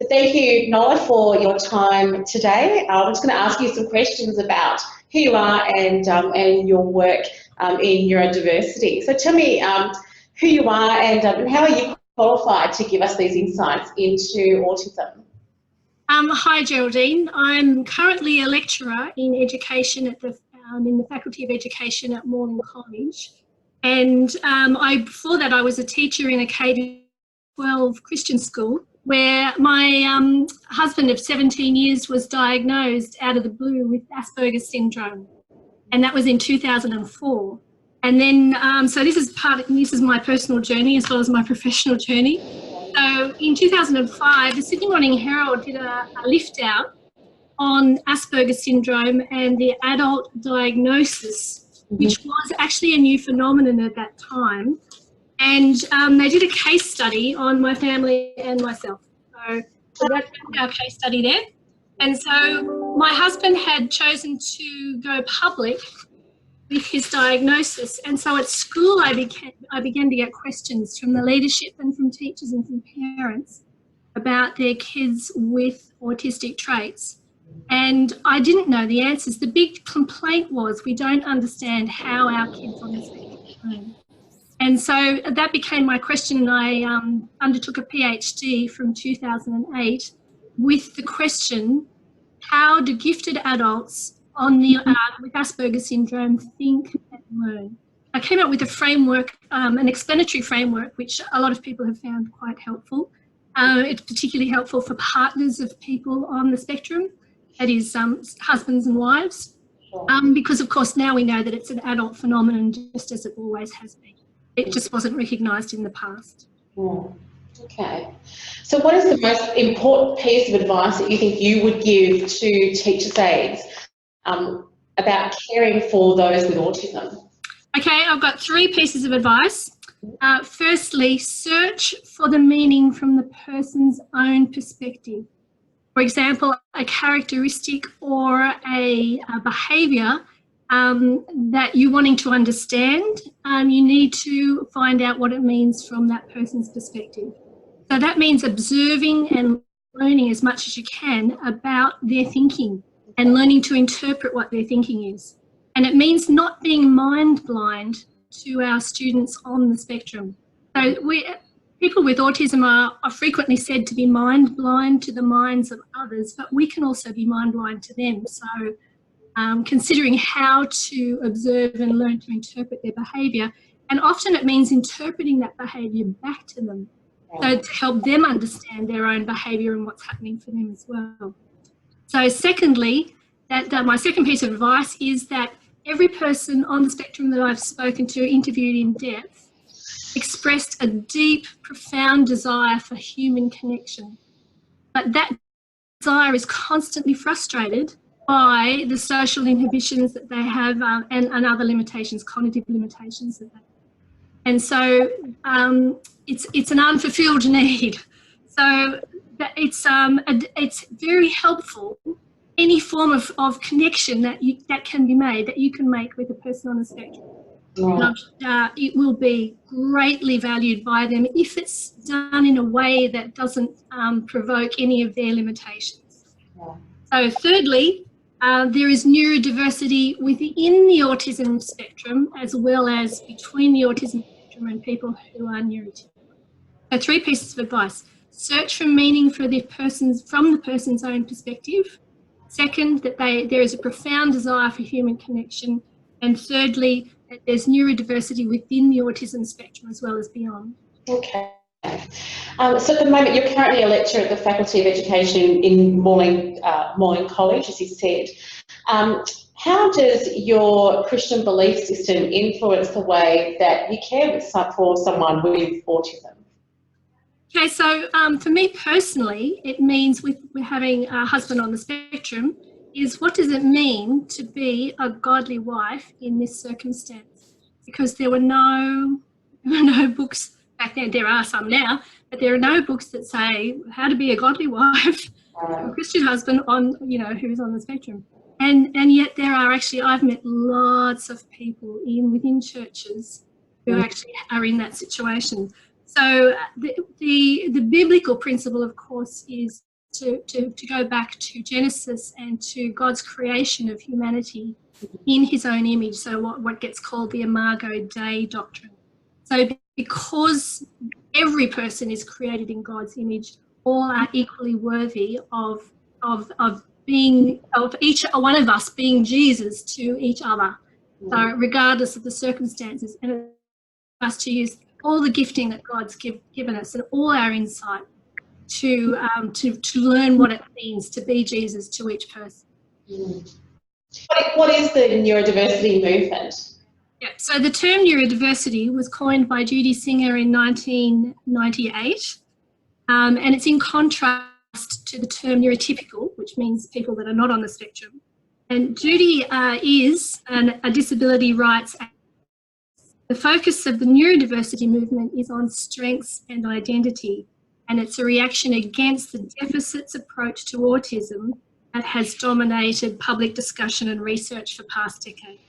Thank you, Nola, for your time today. I'm just going to ask you some questions about who you are and your work in neurodiversity. So tell me who you are and how are you qualified to give us these insights into autism? Hi Geraldine, I'm currently a lecturer in education at in the Faculty of Education at Morning College, and before that I was a teacher in a K-12 Christian school where my husband of 17 years was diagnosed out of the blue with Asperger's syndrome, and that was in 2004. And then, so this is my personal journey as well as my professional journey. So in 2005, the Sydney Morning Herald did a lift out on Asperger's syndrome and the adult diagnosis, which was actually a new phenomenon at that time. And they did a case study on my family and myself. So that's our case study there. And so my husband had chosen to go public with his diagnosis, and so at school I began to get questions from the leadership and from teachers and from parents about their kids with autistic traits, and I didn't know the answers. The big complaint was we don't understand how our kids on the spectrum learn. And so that became my question, and I undertook a PhD from 2008 with the question, how do gifted adults with Asperger's syndrome think and learn? I came up with a framework, an explanatory framework, which a lot of people have found quite helpful. It's particularly helpful for partners of people on the spectrum, that is husbands and wives, because of course now we know that it's an adult phenomenon just as it always has been. It just wasn't recognised in the past. Okay. So what is the most important piece of advice that you think you would give to teachers' aides about caring for those with autism? Okay, I've got 3 pieces of advice. Firstly, search for the meaning from the person's own perspective. For example, a characteristic or a behaviour that you're wanting to understand, you need to find out what it means from that person's perspective. So that means observing and learning as much as you can about their thinking and learning to interpret what their thinking is. And it means not being mind blind to our students on the spectrum. So people with autism are frequently said to be mind blind to the minds of others, but we can also be mind blind to them. So considering how to observe and learn to interpret their behaviour, and often it means interpreting that behaviour back to them, so to help them understand their own behaviour and what's happening for them as well. So secondly, my second piece of advice is that every person on the spectrum that I've spoken to, interviewed in depth, expressed a deep, profound desire for human connection. But that desire is constantly frustrated by the social inhibitions that they have and other limitations, cognitive limitations that they have. And so it's an unfulfilled need. So it's very helpful, any form of connection that can be made, that you can make with a person on the spectrum. It will be greatly valued by them if it's done in a way that doesn't provoke any of their limitations. So thirdly, there is neurodiversity within the autism spectrum as well as between the autism spectrum and people who are neurotypical. So 3 pieces of advice. Search for meaning from the person's own perspective. Second, that there is a profound desire for human connection. And thirdly, that there's neurodiversity within the autism spectrum as well as beyond. Okay. So at the moment you're currently a lecturer at the Faculty of Education in Morning College, as you said. How does your Christian belief system influence the way that you care for someone with autism? Okay, so for me personally, it means with having a husband on the spectrum, is what does it mean to be a godly wife in this circumstance? Because there were no books back then. There are some now, but there are no books that say how to be a godly wife, a Christian husband who's on the spectrum. And yet there are actually, I've met lots of people within churches who actually are in that situation. So the biblical principle, of course, is to go back to Genesis and to God's creation of humanity in his own image. So what gets called the Imago Dei doctrine. So because every person is created in God's image, all are equally worthy of each one of us being Jesus to each other. So regardless of the circumstances, and us to use all the gifting that God's given us and all our insight to learn what it means to be Jesus to each person. What is the neurodiversity movement? Yeah, so the term neurodiversity was coined by Judy Singer in 1998, and it's in contrast to the term neurotypical, which means people that are not on the spectrum. And Judy is a disability rights activist. The focus of the neurodiversity movement is on strengths and identity, and it's a reaction against the deficits approach to autism that has dominated public discussion and research for past decades.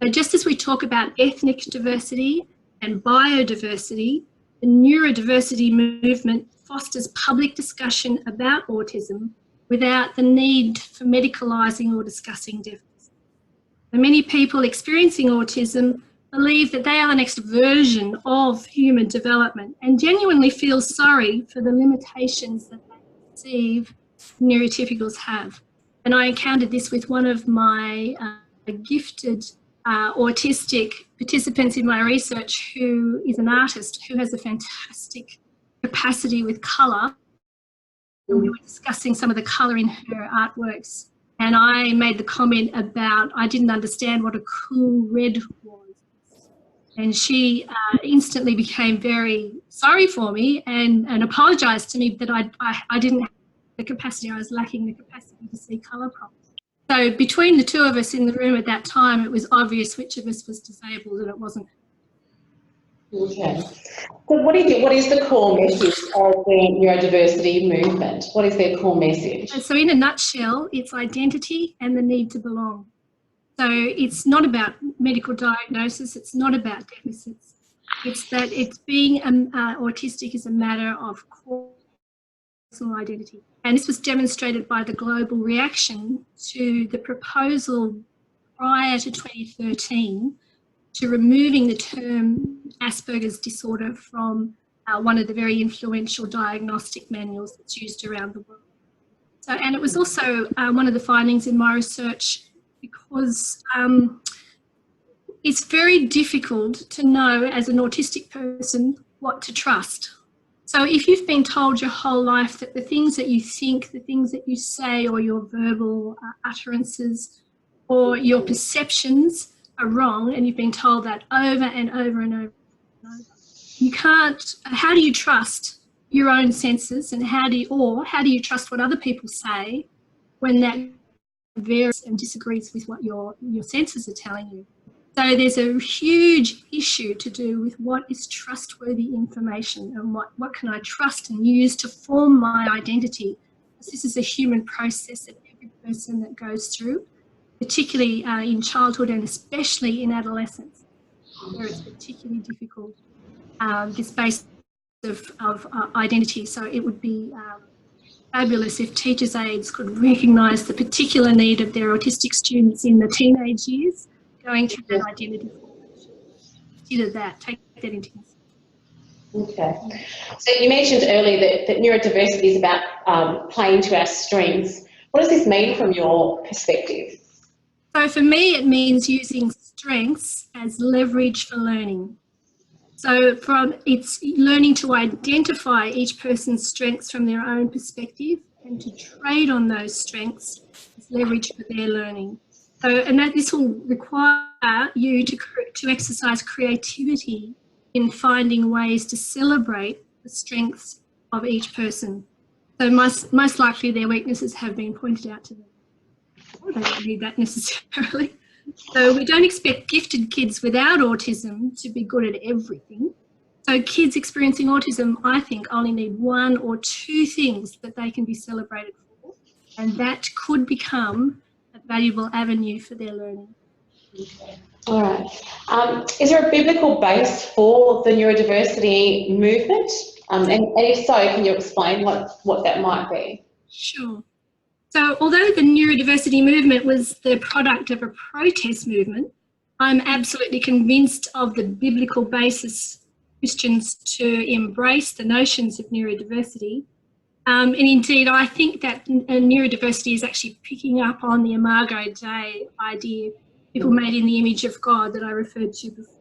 So just as we talk about ethnic diversity and biodiversity, the neurodiversity movement fosters public discussion about autism without the need for medicalising or discussing deficits. So many people experiencing autism believe that they are the next version of human development and genuinely feel sorry for the limitations that they perceive neurotypicals have. And I encountered this with one of my gifted autistic participants in my research, who is an artist who has a fantastic capacity with colour. And we were discussing some of the colour in her artworks, and I made the comment about I didn't understand what a cool red was. And she instantly became very sorry for me and apologised to me that I didn't have the capacity, I was lacking the capacity to see colour properly. So between the two of us in the room at that time, it was obvious which of us was disabled and it wasn't. Okay. So what is the core message of the neurodiversity movement? What is their core message? And so in a nutshell, it's identity and the need to belong. So it's not about medical diagnosis, it's not about deficits. It's that it's being autistic is a matter of personal identity. And this was demonstrated by the global reaction to the proposal prior to 2013 to removing the term Asperger's disorder from one of the very influential diagnostic manuals that's used around the world. So, and it was also one of the findings in my research, because it's very difficult to know as an autistic person what to trust. So if you've been told your whole life that the things that you think, the things that you say, or your verbal utterances or your perceptions are wrong, and you've been told that over and over and over and over, you can't, how do you trust your own senses, and how do you trust what other people say when that varies and disagrees with what your senses are telling you? So there's a huge issue to do with what is trustworthy information and what can I trust and use to form my identity. This is a human process that every person that goes through, particularly in childhood and especially in adolescence, where it's particularly difficult, this base of identity. So it would be fabulous if teachers' aides could recognise the particular need of their autistic students in the teenage years, going through that identity formation. Consider that, take that into consideration. Okay. So you mentioned earlier that neurodiversity is about playing to our strengths. What does this mean from your perspective? So for me, it means using strengths as leverage for learning. So it's learning to identify each person's strengths from their own perspective and to trade on those strengths as leverage for their learning. So, and that this will require you to exercise creativity in finding ways to celebrate the strengths of each person. So most likely their weaknesses have been pointed out to them. They don't need that necessarily. So we don't expect gifted kids without autism to be good at everything. So kids experiencing autism, I think, only need one or two things that they can be celebrated for, and that could become a valuable avenue for their learning. Okay. All right. Is there a biblical base for the neurodiversity movement? And if so, can you explain what that might be? Sure. So although the neurodiversity movement was the product of a protest movement, I'm absolutely convinced of the biblical basis for Christians to embrace the notions of neurodiversity. And indeed, I think that neurodiversity is actually picking up on the Imago Dei idea, people made in the image of God, that I referred to before.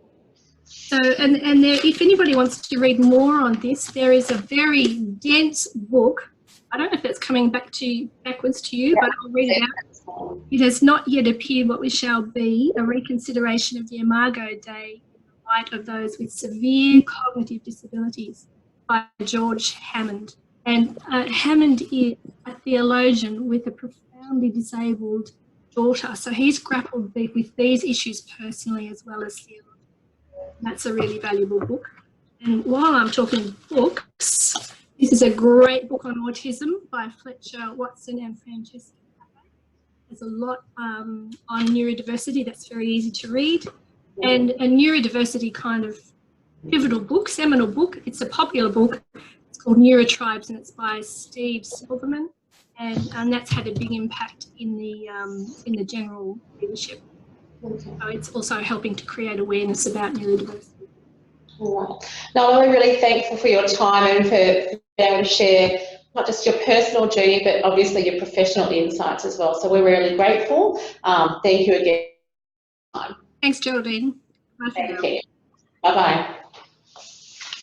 So, and there, if anybody wants to read more on this, there is a very dense book. I don't know if that's coming backwards to you, but I'll read it out. It has not yet appeared what we shall be, a reconsideration of the Imago Dei in the light of those with severe cognitive disabilities, by George Hammond. And Hammond is a theologian with a profoundly disabled daughter. So he's grappled with these issues personally as well as theology. That's a really valuable book. And while I'm talking books, this is a great book on autism by Fletcher Watson and Francesca. There's a lot on neurodiversity that's very easy to read. And a neurodiversity kind of pivotal book, seminal book, it's a popular book. It's called Neurotribes, and it's by Steve Silverman. And that's had a big impact in the general readership. So it's also helping to create awareness about neurodiversity. All right. Now, I'm really thankful for your time and for being able to share not just your personal journey, but obviously your professional insights as well. So we're really grateful. Thank you again. Thanks, Geraldine. Bye for now. Thank you. Bye-bye.